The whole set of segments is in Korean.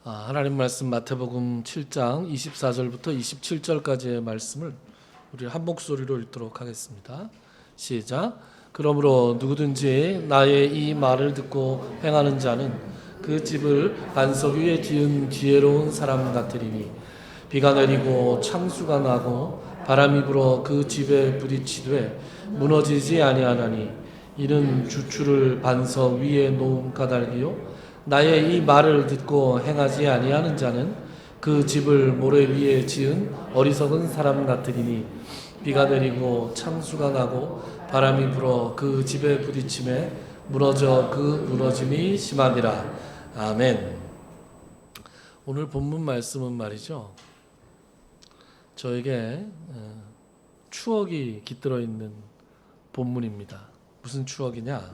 하나님 말씀 마태복음 7장 24절부터 27절까지의 말씀을 우리 한 목소리로 읽도록 하겠습니다. 시작. 그러므로 누구든지 나의 이 말을 듣고 행하는 자는 그 집을 반석 위에 지은 지혜로운 사람 같으리니 비가 내리고 창수가 나고 바람이 불어 그 집에 부딪히되 무너지지 아니하나니 이는 주추를 반석 위에 놓은 까닭이요 나의 이 말을 듣고 행하지 아니하는 자는 그 집을 모래 위에 지은 어리석은 사람 같으리니 비가 내리고 창수가 나고 바람이 불어 그 집에 부딪힘에 무너져 그 무너짐이 심하니라. 아멘. 오늘 본문 말씀은 말이죠, 저에게 추억이 깃들어 있는 본문입니다. 무슨 추억이냐?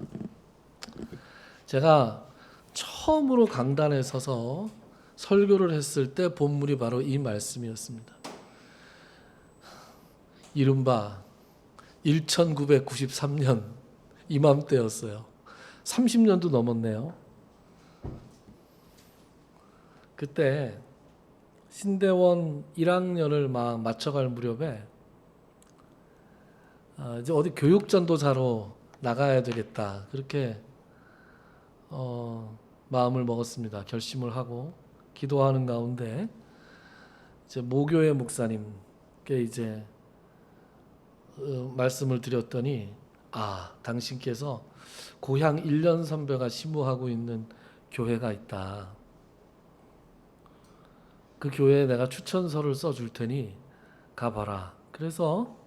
제가 처음으로 강단에 서서 설교를 했을 때 본문이 바로 이 말씀이었습니다. 이른바 1993년 이맘때였어요. 30년도 넘었네요. 그때 신대원 1학년을 막 맞춰갈 무렵에 이제 어디 교육전도사로 나가야 되겠다, 그렇게 마음을 먹었습니다. 결심을 하고 기도하는 가운데 이제 모교회 목사님께 이제 말씀을 드렸더니 당신께서 고향 1년 선배가 심우하고 있는 교회가 있다. 그 교회에 내가 추천서를 써줄 테니 가봐라. 그래서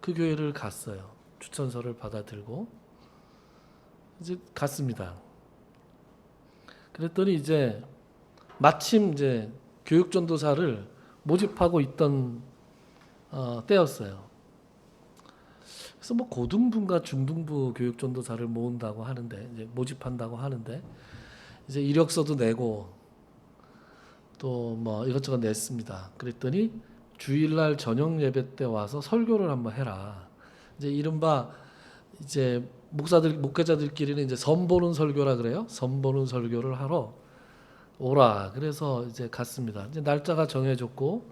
그 교회를 갔어요. 추천서를 받아들고 이제 갔습니다. 그랬더니 이제 마침 이제 교육전도사를 모집하고 있던 때였어요. 그래서 뭐 고등부인가 중등부 교육전도사를 모은다고 하는데, 이제 모집한다고 하는데, 이제 이력서도 내고 또 뭐 이것저것 냈습니다. 그랬더니 주일날 저녁 예배 때 와서 설교를 한번 해라. 이제 이른바 이제 목회자들끼리는 이제 선보는 설교라 그래요. 선보는 설교를 하러 오라. 그래서 이제 갔습니다. 이제 날짜가 정해졌고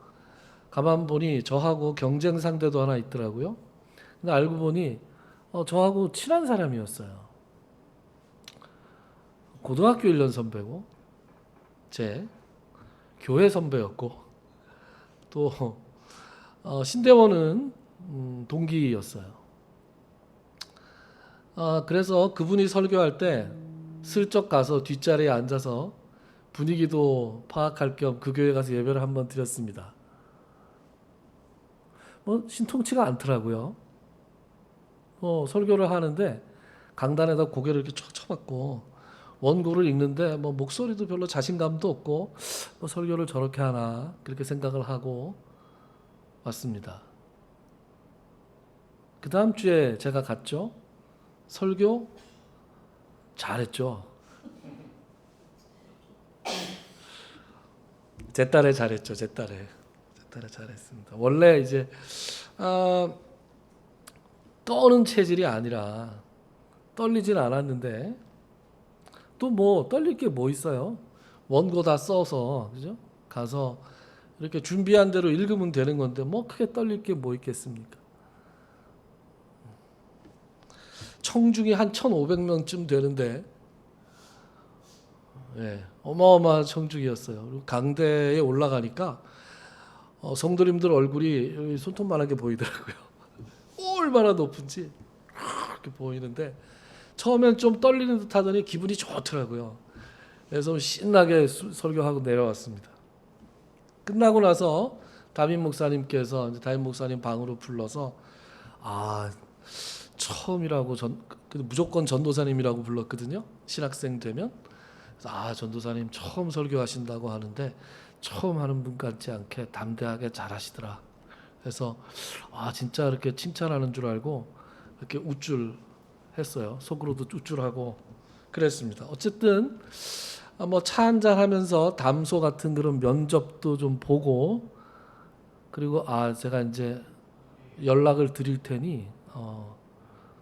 가만 보니 저하고 경쟁 상대도 하나 있더라고요. 근데 알고 보니 저하고 친한 사람이었어요. 고등학교 1년 선배고 제 교회 선배였고 또 신대원은 동기였어요. 그래서 그분이 설교할 때 슬쩍 가서 뒷자리에 앉아서 분위기도 파악할 겸 그 교회 가서 예배를 한번 드렸습니다. 뭐 신통치가 않더라고요. 설교를 하는데 강단에다 고개를 이렇게 쳐박고 원고를 읽는데 뭐 목소리도 별로 자신감도 없고 뭐 설교를 저렇게 하나 그렇게 생각을 하고 왔습니다. 그 다음 주에 제가 갔죠. 설교 잘했죠. 제 딸에 잘했죠. 제 딸에 잘했습니다. 원래 이제 떠는 체질이 아니라 떨리진 않았는데 또 뭐 떨릴 게 뭐 있어요? 원고 다 써서 그죠? 가서 이렇게 준비한 대로 읽으면 되는 건데 뭐 크게 떨릴 게 뭐 있겠습니까? 청중이 한 1,500명쯤 되는데 어마어마한 청중이었어요. 그리고 강대에 올라가니까 성도님들 얼굴이 손톱만하게 보이더라고요. 얼마나 높은지 이렇게 보이는데 처음엔 좀 떨리는 듯 하더니 기분이 좋더라고요. 그래서 신나게 설교하고 내려왔습니다. 끝나고 나서 담임 목사님께서 담임 목사님 방으로 불러서 처음이라고 무조건 전도사님이라고 불렀거든요. 신학생 되면. 전도사님 처음 설교하신다고 하는데 처음 하는 분 같지 않게 담대하게 잘하시더라. 그래서 진짜 이렇게 칭찬하는 줄 알고 이렇게 우쭐했어요. 속으로도 우쭐하고 그랬습니다. 어쨌든 뭐 차 한잔 하면서 담소 같은 그런 면접도 좀 보고 그리고 제가 이제 연락을 드릴 테니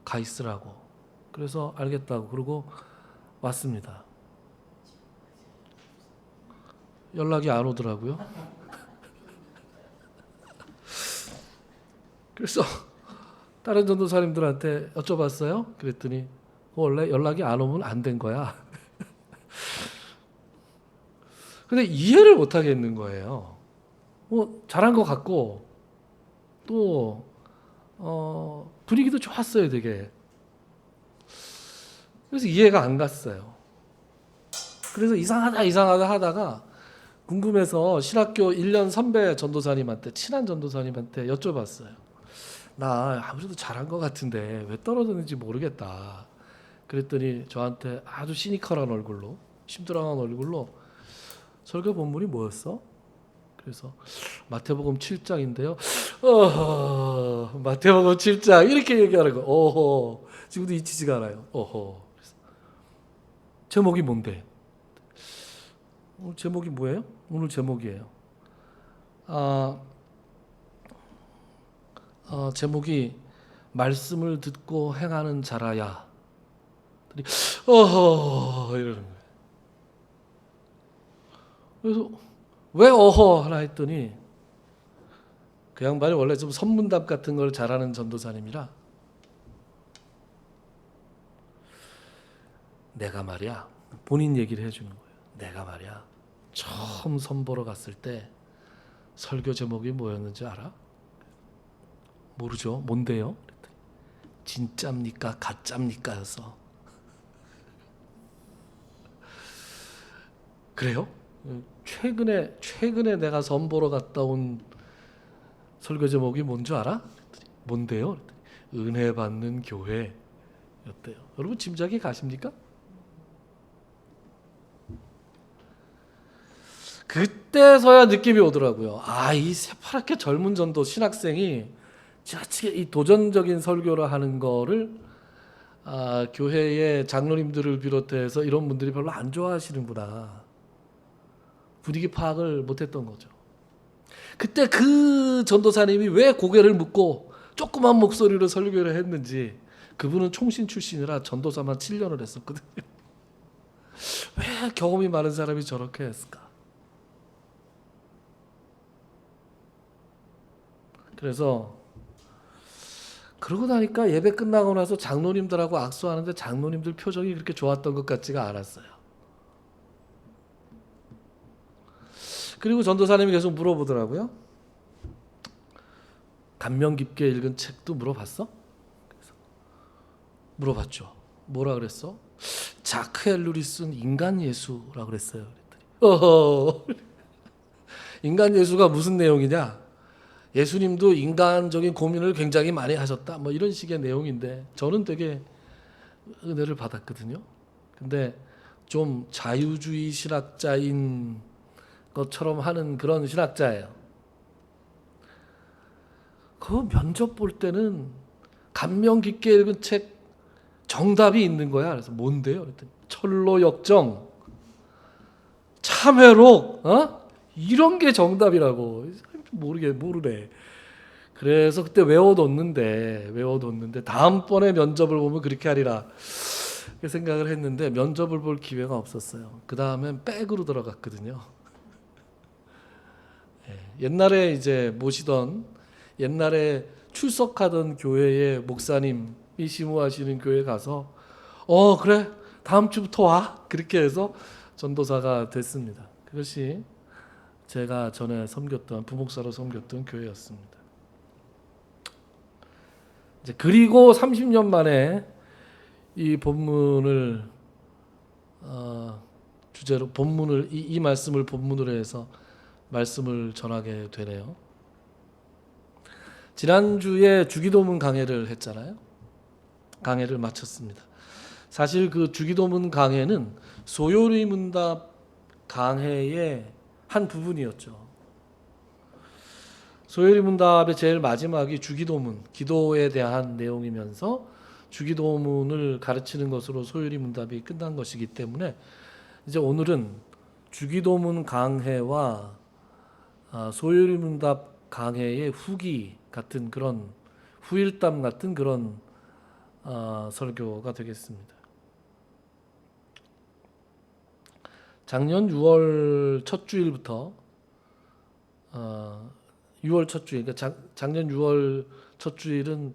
가 있으라고. 그래서 알겠다고 그러고 왔습니다. 연락이 안 오더라고요. 그래서 다른 전도사님들한테 여쭤봤어요. 그랬더니 원래 연락이 안 오면 안 된 거야. 근데 이해를 못 하겠는 거예요. 뭐 잘한 것 같고 또 분위기도 좋았어요, 되게. 그래서 이해가 안 갔어요. 그래서 이상하다 하다가 궁금해서 신학교 1년 선배 전도사님한테, 친한 전도사님한테 여쭤봤어요. 나 아무래도 잘한 것 같은데 왜 떨어졌는지 모르겠다. 그랬더니 저한테 아주 시니컬한 얼굴로, 심드렁한 얼굴로 설교 본문이 뭐였어? 그래서 마태복음 7장인데요. 마태복음 7장 이렇게 얘기하는 거. 어허. 지금도 잊히지가 않아요. 어허. 그래서 제목이 뭔데? 오늘 제목이 뭐예요? 오늘 제목이에요. 제목이 말씀을 듣고 행하는 자라야. 어허 이러는 거예요. 그래서 왜 어허 하나 했더니 그 양반이 원래 좀 선문답 같은 걸 잘하는 전도사님이라 내가 말이야 본인 얘기를 해주는 거예요. 내가 말이야 처음 선보러 갔을 때 설교 제목이 뭐였는지 알아? 모르죠. 뭔데요? 그랬더니 진짜입니까 가짜입니까였어. 그래요? 최근에 내가 선보러 갔다 온 설교 제목이 뭔지 알아? 그랬더니 뭔데요? 그랬더니 은혜 받는 교회였대요. 여러분 짐작이 가십니까? 그때서야 느낌이 오더라고요. 이 새파랗게 젊은 전도 신학생이 지나치게 이 도전적인 설교를 하는 거를 교회의 장로님들을 비롯해서 이런 분들이 별로 안 좋아하시는구나. 분위기 파악을 못했던 거죠. 그때 그 전도사님이 왜 고개를 묻고 조그만 목소리로 설교를 했는지, 그분은 총신 출신이라 전도사만 7년을 했었거든요. 왜 경험이 많은 사람이 저렇게 했을까? 그래서 그러고 나니까 예배 끝나고 나서 장로님들하고 악수하는데 장로님들 표정이 그렇게 좋았던 것 같지가 않았어요. 그리고 전도사님이 계속 물어보더라고요. 감명 깊게 읽은 책도 물어봤어? 그래서 물어봤죠. 뭐라 그랬어? 자크 엘룰이 쓴 인간 예수라고 그랬어요. 그랬더니 어허, 인간 예수가 무슨 내용이냐? 예수님도 인간적인 고민을 굉장히 많이 하셨다. 뭐 이런 식의 내용인데 저는 되게 은혜를 받았거든요. 근데 좀 자유주의 신학자인 것처럼 하는 그런 신학자예요. 그 면접 볼 때는 감명 깊게 읽은 책 정답이 있는 거야. 그래서 뭔데요? 그랬더니 철로 역정, 참회록, 이런 게 정답이라고. 모르네. 그래서 그때 외워뒀는데 다음번에 면접을 보면 그렇게 하리라 생각을 했는데 면접을 볼 기회가 없었어요. 그 다음엔 백으로 들어갔거든요. 옛날에 이제 모시던, 옛날에 출석하던 교회의 목사님이 시무하시는 교회 가서 그래 다음 주부터 와, 그렇게 해서 전도사가 됐습니다. 그것이 제가 전에 섬겼던, 부목사로 섬겼던 교회였습니다. 이제 그리고 30년 만에 이 본문을 주제로 본문을 이 말씀을 본문으로 해서 말씀을 전하게 되네요. 지난주에 주기도문 강해를 했잖아요. 강해를 마쳤습니다. 사실 그 주기도문 강해는 소요리문답 강해의 한 부분이었죠. 소요리문답의 제일 마지막이 주기도문, 기도에 대한 내용이면서 주기도문을 가르치는 것으로 소요리문답이 끝난 것이기 때문에 이제 오늘은 주기도문 강해와 소요리문답 강해의 후기 같은 그런 후일담 같은 그런 설교가 되겠습니다. 작년 6월 첫 주일부터 6월 첫 주일, 그러니까 작년 6월 첫 주일은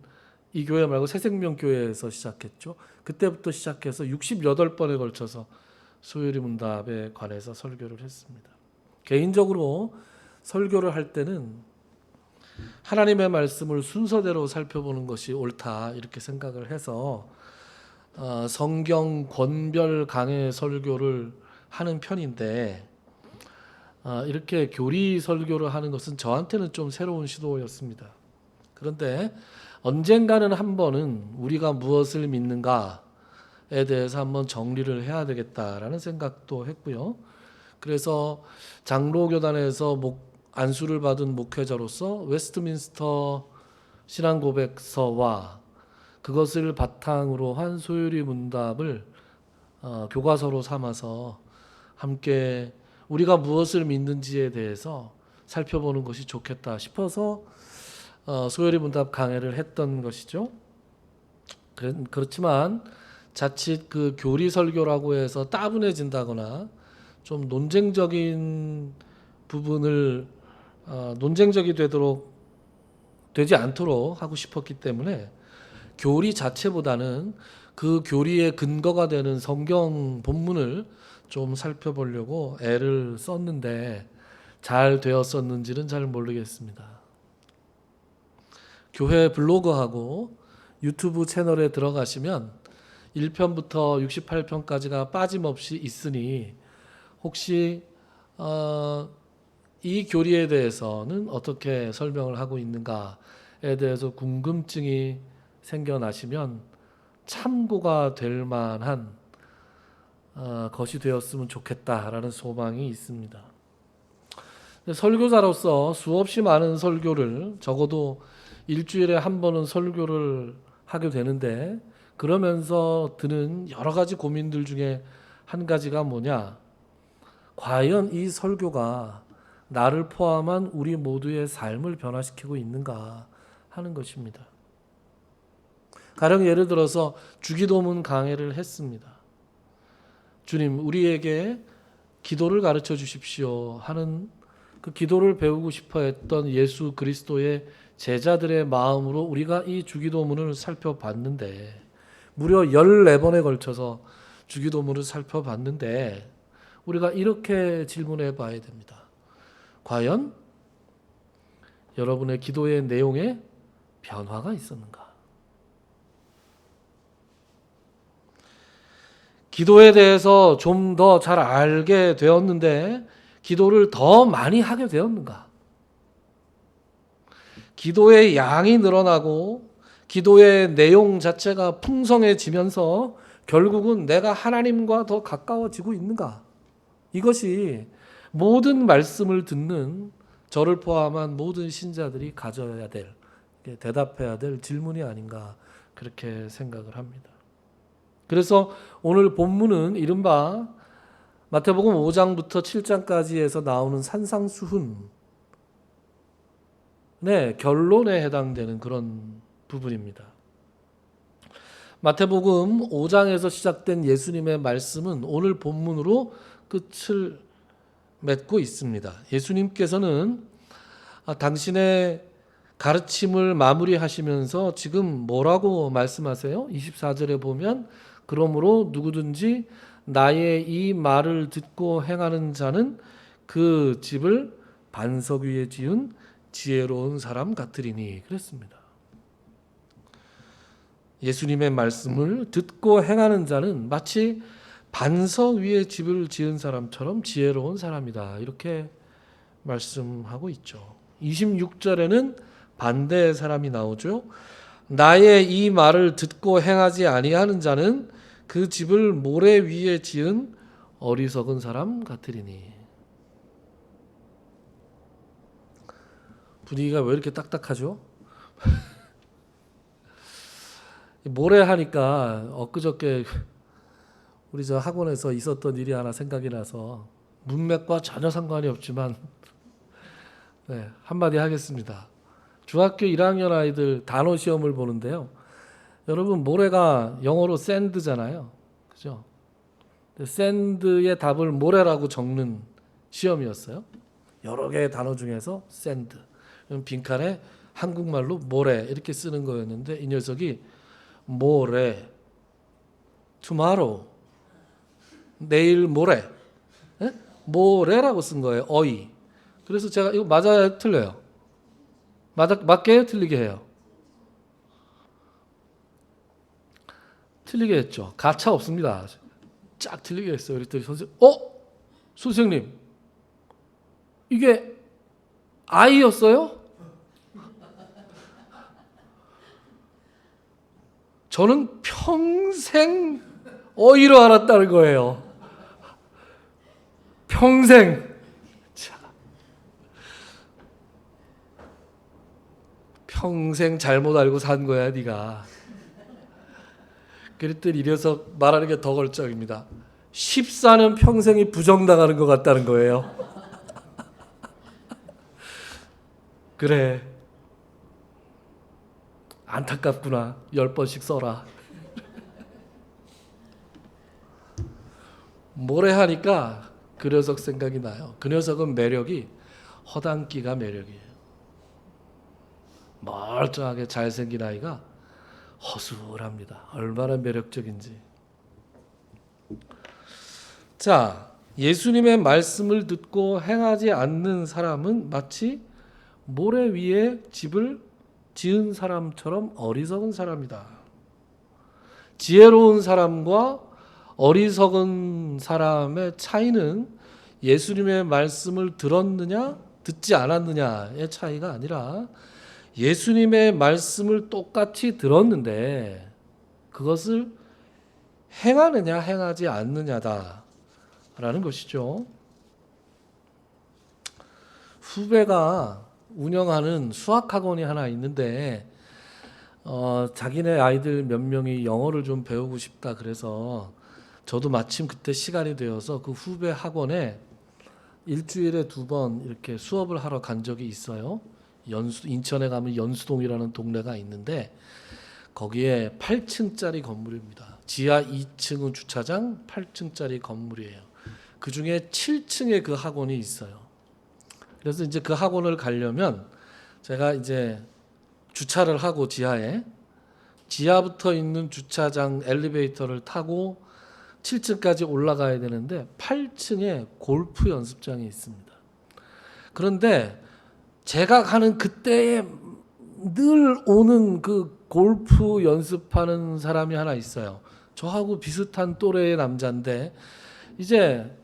이 교회 말고 새생명교회에서 시작했죠. 그때부터 시작해서 68번에 걸쳐서 소요리 문답에 관해서 설교를 했습니다. 개인적으로 설교를 할 때는 하나님의 말씀을 순서대로 살펴보는 것이 옳다 이렇게 생각을 해서 성경 권별 강해 설교를 하는 편인데 이렇게 교리 설교를 하는 것은 저한테는 좀 새로운 시도였습니다. 그런데 언젠가는 한 번은 우리가 무엇을 믿는가에 대해서 한번 정리를 해야 되겠다라는 생각도 했고요. 그래서 장로교단에서 안수를 받은 목회자로서 웨스트민스터 신앙고백서와 그것을 바탕으로 한 소요리 문답을 교과서로 삼아서 함께 우리가 무엇을 믿는지에 대해서 살펴보는 것이 좋겠다 싶어서 소요리 문답 강해를 했던 것이죠. 그렇지만 자칫 그 교리 설교라고 해서 따분해진다거나 좀 논쟁적인 부분을 논쟁적이 되지 않도록 하고 싶었기 때문에 교리 자체보다는 그 교리의 근거가 되는 성경 본문을 좀 살펴보려고 애를 썼는데 잘 되었었는지는 잘 모르겠습니다. 교회 블로그하고 유튜브 채널에 들어가시면 1편부터 68편까지가 빠짐없이 있으니 혹시 이 교리에 대해서는 어떻게 설명을 하고 있는가에 대해서 궁금증이 생겨나시면 참고가 될 만한 것이 되었으면 좋겠다라는 소망이 있습니다. 설교자로서 수없이 많은 설교를 적어도 일주일에 한 번은 설교를 하게 되는데 그러면서 드는 여러 가지 고민들 중에 한 가지가 뭐냐? 과연 이 설교가 나를 포함한 우리 모두의 삶을 변화시키고 있는가 하는 것입니다. 가령 예를 들어서 주기도문 강해를 했습니다. 주님, 우리에게 기도를 가르쳐 주십시오 하는 그 기도를 배우고 싶어 했던 예수 그리스도의 제자들의 마음으로 우리가 이 주기도문을 살펴봤는데 무려 14번에 걸쳐서 주기도문을 살펴봤는데 우리가 이렇게 질문해 봐야 됩니다. 과연 여러분의 기도의 내용에 변화가 있었는가? 기도에 대해서 좀 더 잘 알게 되었는데 기도를 더 많이 하게 되었는가? 기도의 양이 늘어나고 기도의 내용 자체가 풍성해지면서 결국은 내가 하나님과 더 가까워지고 있는가? 이것이 모든 말씀을 듣는 저를 포함한 모든 신자들이 가져야 될, 대답해야 될 질문이 아닌가 그렇게 생각을 합니다. 그래서 오늘 본문은 이른바 마태복음 5장부터 7장까지에서 나오는 산상수훈의 결론에 해당되는 그런 부분입니다. 마태복음 5장에서 시작된 예수님의 말씀은 오늘 본문으로 끝을 맺고 있습니다. 예수님께서는 당신의 가르침을 마무리하시면서 지금 뭐라고 말씀하세요? 24절에 보면 그러므로 누구든지 나의 이 말을 듣고 행하는 자는 그 집을 반석 위에 지은 지혜로운 사람 같으리니 그랬습니다. 예수님의 말씀을 듣고 행하는 자는 마치 반석 위에 집을 지은 사람처럼 지혜로운 사람이다. 이렇게 말씀하고 있죠. 26절에는 반대의 사람이 나오죠. 나의 이 말을 듣고 행하지 아니하는 자는 그 집을 모래 위에 지은 어리석은 사람 같으리니. 분위기가 왜 이렇게 딱딱하죠? 모래 하니까 엊그저께 우리 저 학원에서 있었던 일이 하나 생각이 나서 문맥과 전혀 상관이 없지만 한마디 하겠습니다. 중학교 1학년 아이들 단어 시험을 보는데요. 여러분 모래가 영어로 샌드잖아요. 그죠? 샌드의 답을 모래라고 적는 시험이었어요. 여러 개의 단어 중에서 샌드, 빈칸에 한국말로 모래 이렇게 쓰는 거였는데 이 녀석이 모레, tomorrow, 내일 모레, 예? 모레라고 쓴 거예요. 어이. 그래서 제가 이거 맞아요, 틀려요? 맞게 해요, 틀리게 해요? 틀리게 했죠. 가차 없습니다. 쫙 틀리게 했어요. 그랬더니 선생님, 이게 아이였어요? 저는 평생 어이로 알았다는 거예요. 평생. 자, 평생 잘못 알고 산 거야, 네가. 그랬더니 이 녀석 말하는 게 더 걸작입니다. 14년 평생이 부정당하는 것 같다는 거예요. 그래. 안타깝구나. 10번씩 써라. 뭐래 하니까 그 녀석 생각이 나요. 그 녀석은 매력이 허당끼가 매력이에요. 멀쩡하게 잘생긴 아이가 허술합니다. 얼마나 매력적인지. 자, 예수님의 말씀을 듣고 행하지 않는 사람은 마치 모래 위에 집을 지은 사람처럼 어리석은 사람이다. 지혜로운 사람과 어리석은 사람의 차이는 예수님의 말씀을 들었느냐 듣지 않았느냐의 차이가 아니라 예수님의 말씀을 똑같이 들었는데 그것을 행하느냐 행하지 않느냐다라는 것이죠. 후배가 운영하는 수학학원이 하나 있는데 자기네 아이들 몇 명이 영어를 좀 배우고 싶다 그래서 저도 마침 그때 시간이 되어서 그 후배 학원에 일주일에 2번 이렇게 수업을 하러 간 적이 있어요. 인천에 가면 연수동이라는 동네가 있는데 거기에 8층짜리 건물입니다. 지하 2층은 주차장, 8층짜리 건물이에요. 그 중에 7층에 그 학원이 있어요. 그래서 이제 그 학원을 가려면 제가 이제 주차를 하고 지하부터 있는 주차장 엘리베이터를 타고 7층까지 올라가야 되는데 8층에 골프 연습장이 있습니다. 그런데 제가 가는 그때에 늘 오는 그 골프 연습하는 사람이 하나 있어요. 저하고 비슷한 또래의 남자인데 이제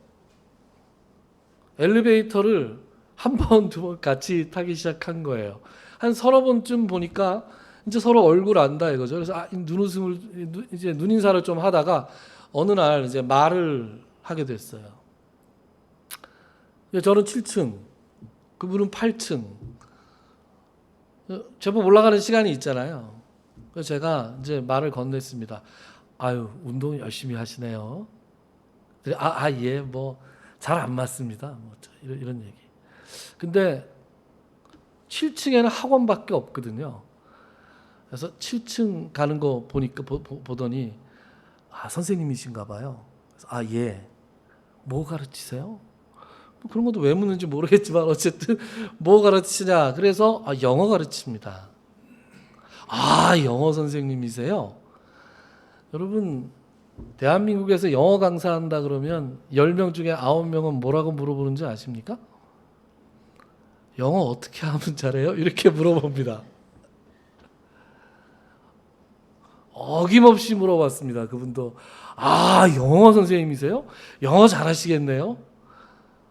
엘리베이터를 한 번, 2번 같이 타기 시작한 거예요. 한 30번쯤 보니까 이제 서로 얼굴 안다 이거죠. 그래서 이제 눈인사를 좀 하다가 어느 날 이제 말을 하게 됐어요. 저는 7층, 그분은 8층. 제법 올라가는 시간이 있잖아요. 그래서 제가 이제 말을 건넸습니다. 아유, 운동 열심히 하시네요. 예, 뭐 잘 안 맞습니다. 뭐 이런 얘기. 근데 7층에는 학원밖에 없거든요. 그래서 7층 가는 거 보더니 선생님이신가 봐요. 그래서 예. 뭐 가르치세요? 뭐 그런 것도 왜 묻는지 모르겠지만 어쨌든 뭐 가르치냐. 그래서 영어 가르칩니다. 영어 선생님이세요? 여러분 대한민국에서 영어 강사한다 그러면 10명 중에 9명은 뭐라고 물어보는지 아십니까? 영어 어떻게 하면 잘해요? 이렇게 물어봅니다. 어김없이 물어봤습니다. 그분도 영어 선생님이세요? 영어 잘하시겠네요?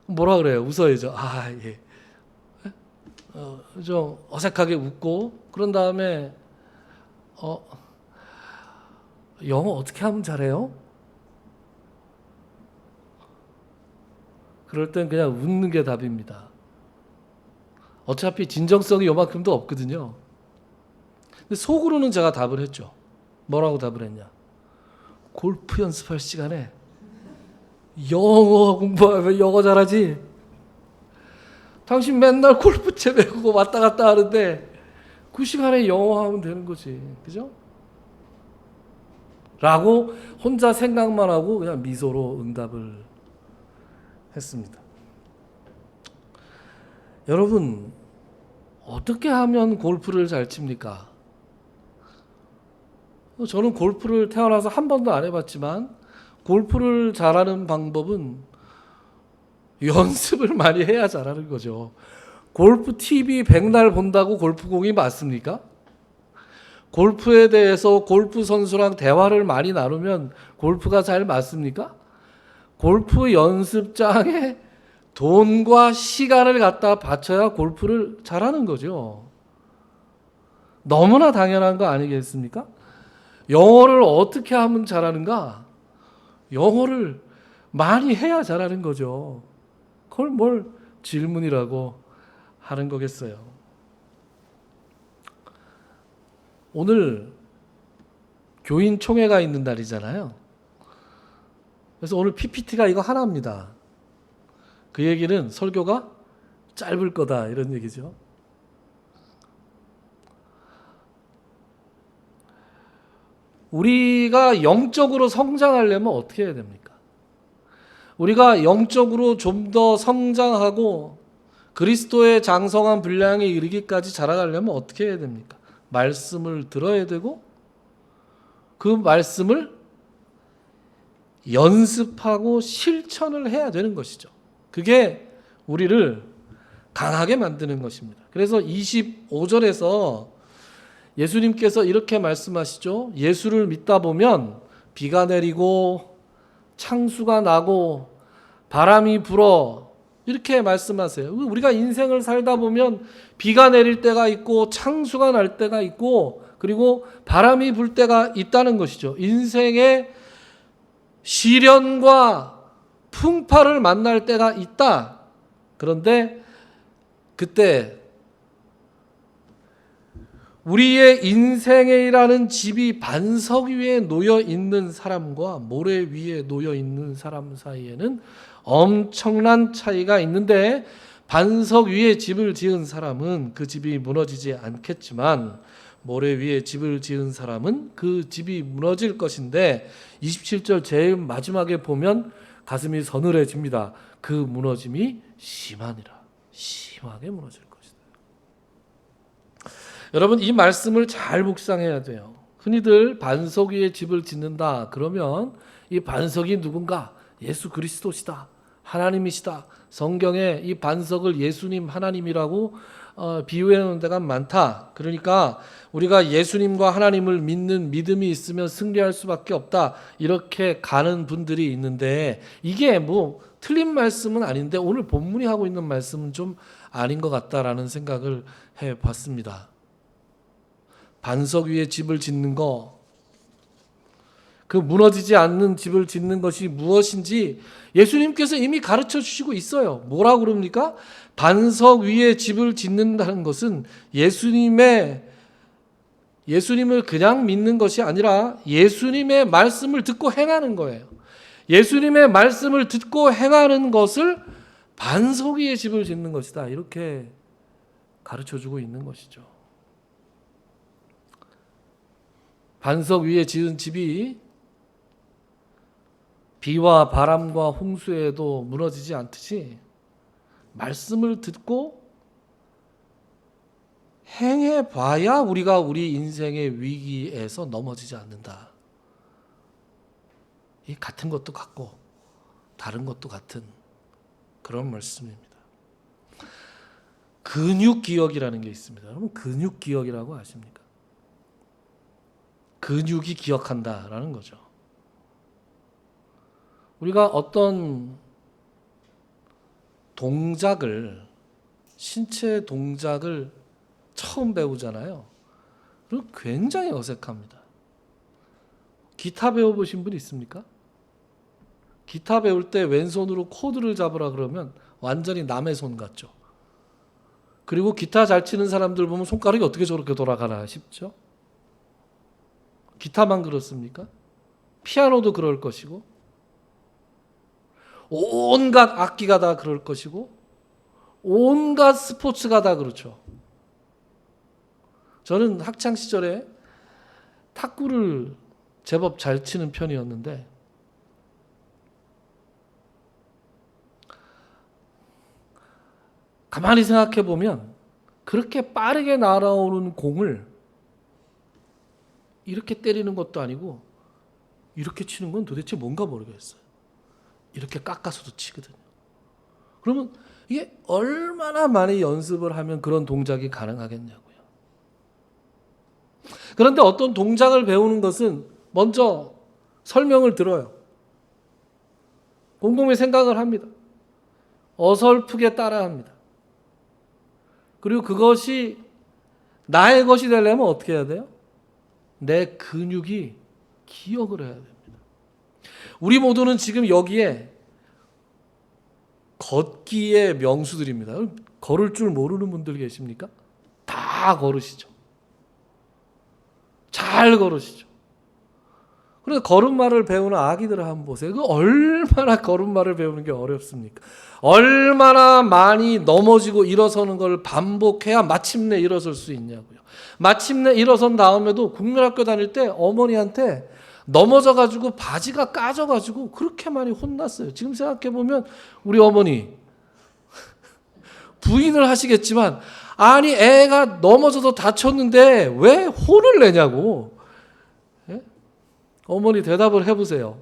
뭐라 그래요? 웃어야죠. 예. 좀 어색하게 웃고 그런 다음에 영어 어떻게 하면 잘해요? 그럴 땐 그냥 웃는 게 답입니다. 어차피 진정성이 요만큼도 없거든요. 근데 속으로는 제가 답을 했죠. 뭐라고 답을 했냐? 골프 연습할 시간에 영어 공부하면 영어 잘하지. 당신 맨날 골프채 메고 왔다 갔다 하는데 그 시간에 영어 하면 되는 거지. 그죠? 라고 혼자 생각만 하고 그냥 미소로 응답을 했습니다. 여러분, 어떻게 하면 골프를 잘 칩니까? 저는 골프를 태어나서 한 번도 안 해봤지만 골프를 잘하는 방법은 연습을 많이 해야 잘하는 거죠. 골프 TV 백날 본다고 골프공이 맞습니까? 골프에 대해서 골프 선수랑 대화를 많이 나누면 골프가 잘 맞습니까? 골프 연습장에 돈과 시간을 갖다 바쳐야 골프를 잘하는 거죠. 너무나 당연한 거 아니겠습니까? 영어를 어떻게 하면 잘하는가? 영어를 많이 해야 잘하는 거죠. 그걸 뭘 질문이라고 하는 거겠어요. 오늘 교인 총회가 있는 날이잖아요. 그래서 오늘 PPT가 이거 하나입니다. 그 얘기는 설교가 짧을 거다 이런 얘기죠. 우리가 영적으로 성장하려면 어떻게 해야 됩니까? 우리가 영적으로 좀 더 성장하고 그리스도의 장성한 분량에 이르기까지 자라가려면 어떻게 해야 됩니까? 말씀을 들어야 되고 그 말씀을 연습하고 실천을 해야 되는 것이죠. 그게 우리를 강하게 만드는 것입니다. 그래서 25절에서 예수님께서 이렇게 말씀하시죠. 예수를 믿다 보면 비가 내리고 창수가 나고 바람이 불어 이렇게 말씀하세요. 우리가 인생을 살다 보면 비가 내릴 때가 있고 창수가 날 때가 있고 그리고 바람이 불 때가 있다는 것이죠. 인생의 시련과 풍파를 만날 때가 있다. 그런데 그때 우리의 인생이라는 집이 반석 위에 놓여 있는 사람과 모래 위에 놓여 있는 사람 사이에는 엄청난 차이가 있는데 반석 위에 집을 지은 사람은 그 집이 무너지지 않겠지만 모래 위에 집을 지은 사람은 그 집이 무너질 것인데 27절 제일 마지막에 보면 가슴이 서늘해집니다. 그 무너짐이 심하니라. 심하게 무너질 것이다. 여러분 이 말씀을 잘 묵상해야 돼요. 흔히들 반석 위에 집을 짓는다 그러면 이 반석이 누군가? 예수 그리스도시다. 하나님이시다. 성경에 이 반석을 예수님 하나님이라고 비유해 놓은 데가 많다. 그러니까 우리가 예수님과 하나님을 믿는 믿음이 있으면 승리할 수밖에 없다. 이렇게 가는 분들이 있는데 이게 뭐 틀린 말씀은 아닌데 오늘 본문이 하고 있는 말씀은 좀 아닌 것 같다라는 생각을 해봤습니다. 반석 위에 집을 짓는 거, 그 무너지지 않는 집을 짓는 것이 무엇인지 예수님께서 이미 가르쳐 주시고 있어요. 뭐라고 그럽니까? 반석 위에 집을 짓는다는 것은 예수님을 그냥 믿는 것이 아니라 예수님의 말씀을 듣고 행하는 거예요. 예수님의 말씀을 듣고 행하는 것을 반석 위에 집을 짓는 것이다. 이렇게 가르쳐 주고 있는 것이죠. 반석 위에 지은 집이 비와 바람과 홍수에도 무너지지 않듯이 말씀을 듣고 행해봐야 우리가 우리 인생의 위기에서 넘어지지 않는다. 이 같은 것도 같고 다른 것도 같은 그런 말씀입니다. 근육기억이라는 게 있습니다. 여러분 근육기억이라고 아십니까? 근육이 기억한다라는 거죠. 우리가 어떤 동작을 신체 동작을 처음 배우잖아요. 그럼 굉장히 어색합니다. 기타 배워보신 분 있습니까? 기타 배울 때 왼손으로 코드를 잡으라 그러면 완전히 남의 손 같죠. 그리고 기타 잘 치는 사람들 보면 손가락이 어떻게 저렇게 돌아가나 싶죠. 기타만 그렇습니까? 피아노도 그럴 것이고 온갖 악기가 다 그럴 것이고 온갖 스포츠가 다 그렇죠. 저는 학창 시절에 탁구를 제법 잘 치는 편이었는데 가만히 생각해 보면 그렇게 빠르게 날아오는 공을 이렇게 때리는 것도 아니고 이렇게 치는 건 도대체 뭔가 모르겠어요. 이렇게 깎아서도 치거든요. 그러면 이게 얼마나 많이 연습을 하면 그런 동작이 가능하겠냐고요. 그런데 어떤 동작을 배우는 것은 먼저 설명을 들어요. 곰곰이 생각을 합니다. 어설프게 따라합니다. 그리고 그것이 나의 것이 되려면 어떻게 해야 돼요? 내 근육이 기억을 해야 됩니다. 우리 모두는 지금 여기에 걷기의 명수들입니다. 걸을 줄 모르는 분들 계십니까? 다 걸으시죠. 잘 걸으시죠. 그래서 걸음마를 배우는 아기들을 한번 보세요. 그 얼마나 걸음마를 배우는 게 어렵습니까? 얼마나 많이 넘어지고 일어서는 걸 반복해야 마침내 일어설 수 있냐고요. 마침내 일어선 다음에도 국민학교 다닐 때 어머니한테 넘어져가지고 바지가 까져가지고 그렇게 많이 혼났어요. 지금 생각해보면 우리 어머니 부인을 하시겠지만 아니 애가 넘어져서 다쳤는데 왜 혼을 내냐고. 예? 어머니 대답을 해보세요.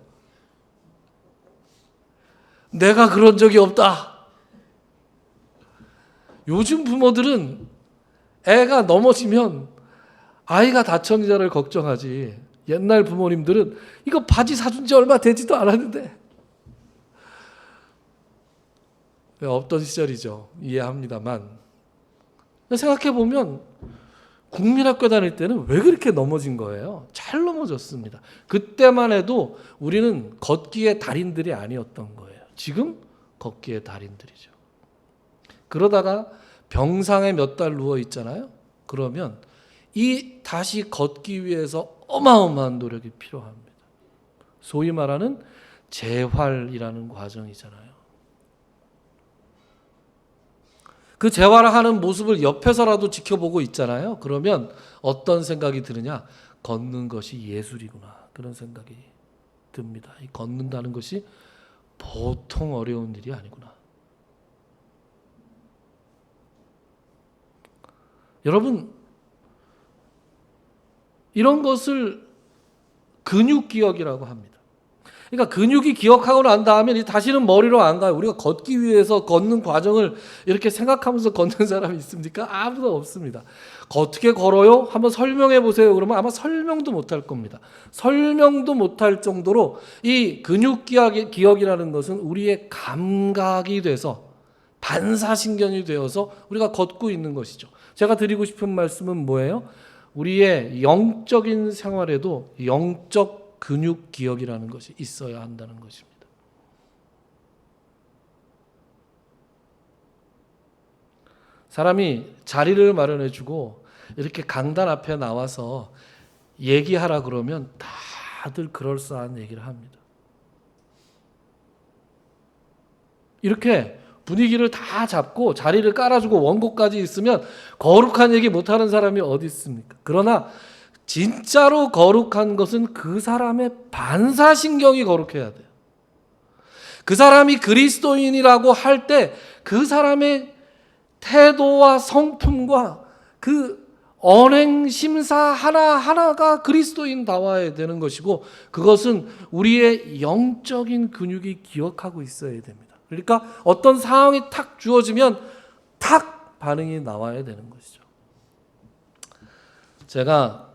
내가 그런 적이 없다. 요즘 부모들은 애가 넘어지면 아이가 다쳤는지를 걱정하지. 옛날 부모님들은 이거 바지 사준 지 얼마 되지도 않았는데. 없던 시절이죠. 이해합니다만. 생각해보면 국민학교 다닐 때는 왜 그렇게 넘어진 거예요? 잘 넘어졌습니다. 그때만 해도 우리는 걷기의 달인들이 아니었던 거예요. 지금 걷기의 달인들이죠. 그러다가 병상에 몇 달 누워 있잖아요. 그러면 이 다시 걷기 위해서 어마어마한 노력이 필요합니다. 소위 말하는 재활이라는 과정이잖아요. 그 재활하는 모습을 옆에서라도 지켜보고 있잖아요. 그러면 어떤 생각이 드느냐? 걷는 것이 예술이구나. 그런 생각이 듭니다. 이 걷는다는 것이 보통 어려운 일이 아니구나. 여러분, 이런 것을 근육기억이라고 합니다. 그러니까 근육이 기억하고 난 다음에 다시는 머리로 안 가요. 우리가 걷기 위해서 걷는 과정을 이렇게 생각하면서 걷는 사람이 있습니까? 아무도 없습니다. 어떻게 걸어요? 한번 설명해 보세요. 그러면 아마 설명도 못할 겁니다. 설명도 못할 정도로 이 근육기억이라는 것은 우리의 감각이 돼서 반사신경이 되어서 우리가 걷고 있는 것이죠. 제가 드리고 싶은 말씀은 뭐예요? 우리의 영적인 생활에도 영적 근육 기억이라는 것이 있어야 한다는 것입니다. 사람이 자리를 마련해 주고 이렇게 강단 앞에 나와서 얘기하라 그러면 다들 그럴싸한 얘기를 합니다. 이렇게 분위기를 다 잡고 자리를 깔아주고 원고까지 있으면 거룩한 얘기 못하는 사람이 어디 있습니까? 그러나 진짜로 거룩한 것은 그 사람의 반사신경이 거룩해야 돼요. 그 사람이 그리스도인이라고 할 때 그 사람의 태도와 성품과 그 언행 심사 하나하나가 그리스도인다워야 되는 것이고 그것은 우리의 영적인 근육이 기억하고 있어야 됩니다. 그러니까 어떤 상황이 탁 주어지면 탁 반응이 나와야 되는 것이죠. 제가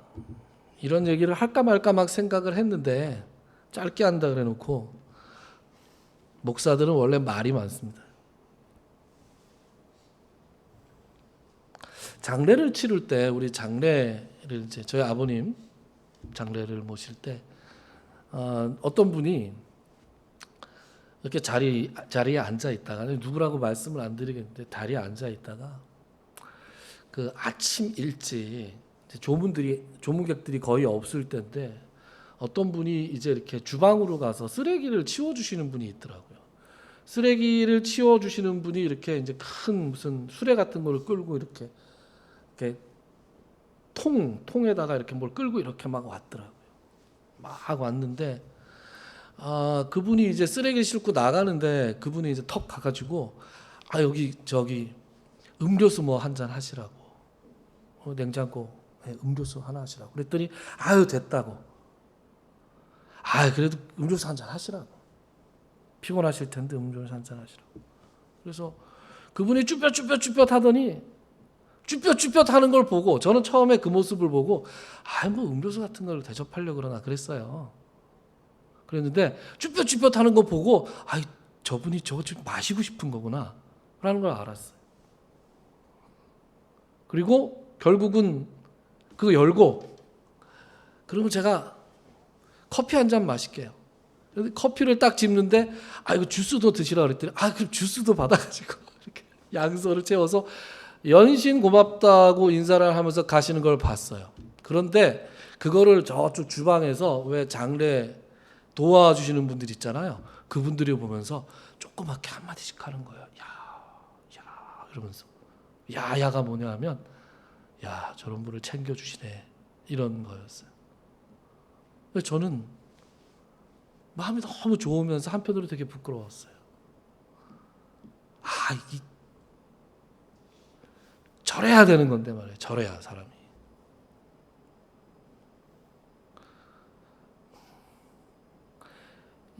이런 얘기를 할까 말까 막 생각을 했는데 짧게 한다 그래 놓고 목사들은 원래 말이 많습니다. 장례를 치를 때 우리 장례를 이제 저희 아버님 장례를 모실 때 어떤 분이 이렇게 자리에 앉아 있다가 누구라고 말씀을 안 드리겠는데 자리에 앉아 있다가 그 아침 일찍 조문객들이 거의 없을 때인데 어떤 분이 이제 이렇게 주방으로 가서 쓰레기를 치워주시는 분이 있더라고요. 쓰레기를 치워주시는 분이 이렇게 이제 큰 무슨 수레 같은 걸 끌고 이렇게 통에다가 이렇게 뭘 끌고 이렇게 막 왔더라고요. 막 왔는데 그분이 이제 쓰레기 싣고 나가는데 그분이 이제 턱 가가지고 여기 저기 음료수 뭐 한 잔 하시라고 냉장고 음료수 하나 하시라고 그랬더니 됐다고 그래도 음료수 한 잔 하시라고 피곤하실 텐데 음료수 한 잔 하시라고 그래서 그분이 쭈뼛쭈뼛쭈뼛 하더니 쭈뼛쭈뼛 하는 걸 보고 저는 처음에 그 모습을 보고 뭐 음료수 같은 걸 대접하려고 그러나 그랬어요. 그랬는데 쭈뼛쭈뼛 하는 거 보고 저분이 저거 지금 마시고 싶은 거구나 라는 걸 알았어요. 그리고 결국은 그거 열고 그러면 제가 커피 한 잔 마실게요. 커피를 딱 집는데 이거 주스도 드시라 그랬더니 그럼 주스도 받아가지고 이렇게 양손을 채워서 연신 고맙다고 인사를 하면서 가시는 걸 봤어요. 그런데 그거를 저쪽 주방에서 왜 장례 도와주시는 분들 있잖아요. 그분들이 보면서 조그맣게 한마디씩 하는 거예요. 야 이러면서 야가 뭐냐 하면 저런 분을 챙겨주시네 이런 거였어요. 그래서 저는 마음이 너무 좋으면서 한편으로 되게 부끄러웠어요. 저래야 되는 건데 말이에요. 저래야 사람이.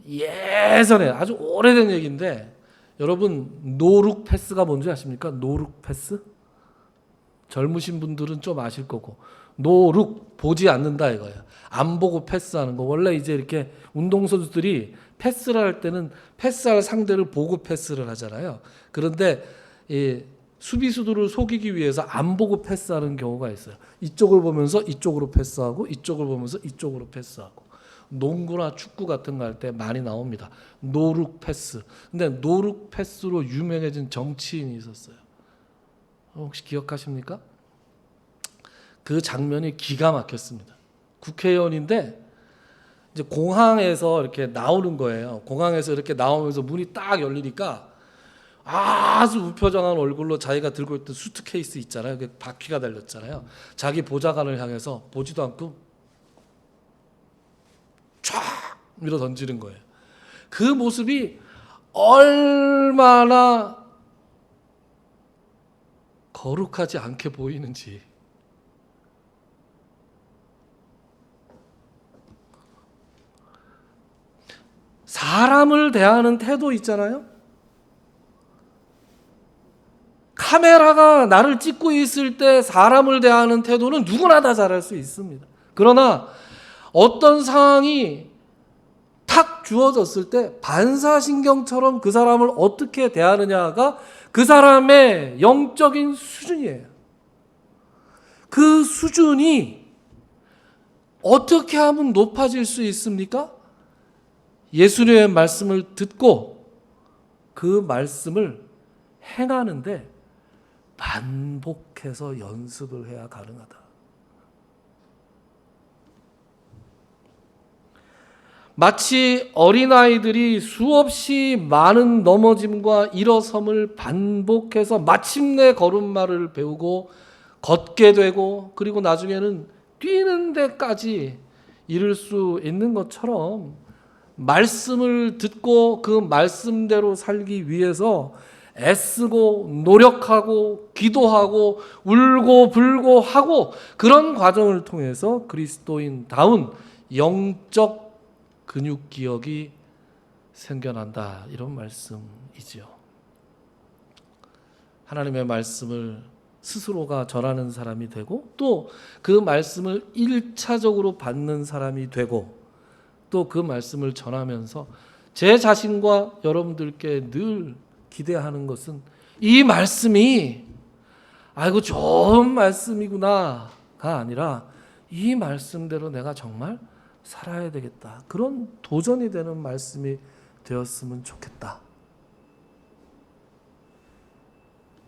예전에 아주 오래된 얘기인데 여러분 노룩 패스가 뭔지 아십니까? 노룩 패스? 젊으신 분들은 좀 아실 거고 노룩 보지 않는다 이거예요. 안 보고 패스하는 거. 원래 이제 이렇게 운동선수들이 패스를 할 때는 패스할 상대를 보고 패스를 하잖아요. 그런데 수비수들을 속이기 위해서 안 보고 패스하는 경우가 있어요. 이쪽을 보면서 이쪽으로 패스하고 이쪽을 보면서 이쪽으로 패스하고 농구나 축구 같은 거 할 때 많이 나옵니다. 노룩 패스. 근데 노룩 패스로 유명해진 정치인이 있었어요. 혹시 기억하십니까? 그 장면이 기가 막혔습니다. 국회의원인데 이제 공항에서 이렇게 나오는 거예요. 공항에서 이렇게 나오면서 문이 딱 열리니까 아주 무표정한 얼굴로 자기가 들고 있던 수트케이스 있잖아요. 바퀴가 달렸잖아요. 자기 보좌관을 향해서 보지도 않고 쫙 밀어 던지는 거예요. 그 모습이 얼마나 거룩하지 않게 보이는지. 사람을 대하는 태도 있잖아요. 카메라가 나를 찍고 있을 때 사람을 대하는 태도는 누구나 다 잘할 수 있습니다. 그러나 어떤 상황이 탁 주어졌을 때 반사신경처럼 그 사람을 어떻게 대하느냐가 그 사람의 영적인 수준이에요. 그 수준이 어떻게 하면 높아질 수 있습니까? 예수님의 말씀을 듣고 그 말씀을 행하는데 반복해서 연습을 해야 가능하다. 마치 어린아이들이 수없이 많은 넘어짐과 일어섬을 반복해서 마침내 걸음마를 배우고 걷게 되고 그리고 나중에는 뛰는 데까지 이를 수 있는 것처럼 말씀을 듣고 그 말씀대로 살기 위해서 애쓰고 노력하고 기도하고 울고 불고 하고 그런 과정을 통해서 그리스도인다운 영적 근육 기억이 생겨난다. 이런 말씀이지요. 하나님의 말씀을 스스로가 전하는 사람이 되고 또 그 말씀을 1차적으로 받는 사람이 되고 또 그 말씀을 전하면서 제 자신과 여러분들께 늘 기대하는 것은 이 말씀이 좋은 말씀이구나가 아니라 이 말씀대로 내가 정말 살아야 되겠다. 그런 도전이 되는 말씀이 되었으면 좋겠다.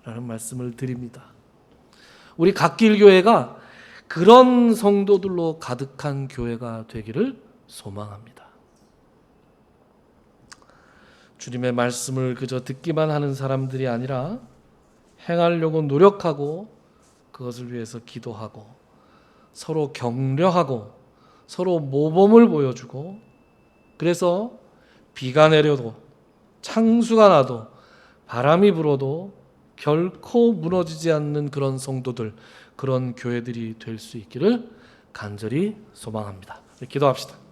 라는 말씀을 드립니다. 우리 갓길교회가 그런 성도들로 가득한 교회가 되기를 소망합니다. 주님의 말씀을 그저 듣기만 하는 사람들이 아니라 행하려고 노력하고 그것을 위해서 기도하고 서로 격려하고 서로 모범을 보여주고, 그래서 비가 내려도 창수가 나도 바람이 불어도 결코 무너지지 않는 그런 성도들, 그런 교회들이 될 수 있기를 간절히 소망합니다. 기도합시다.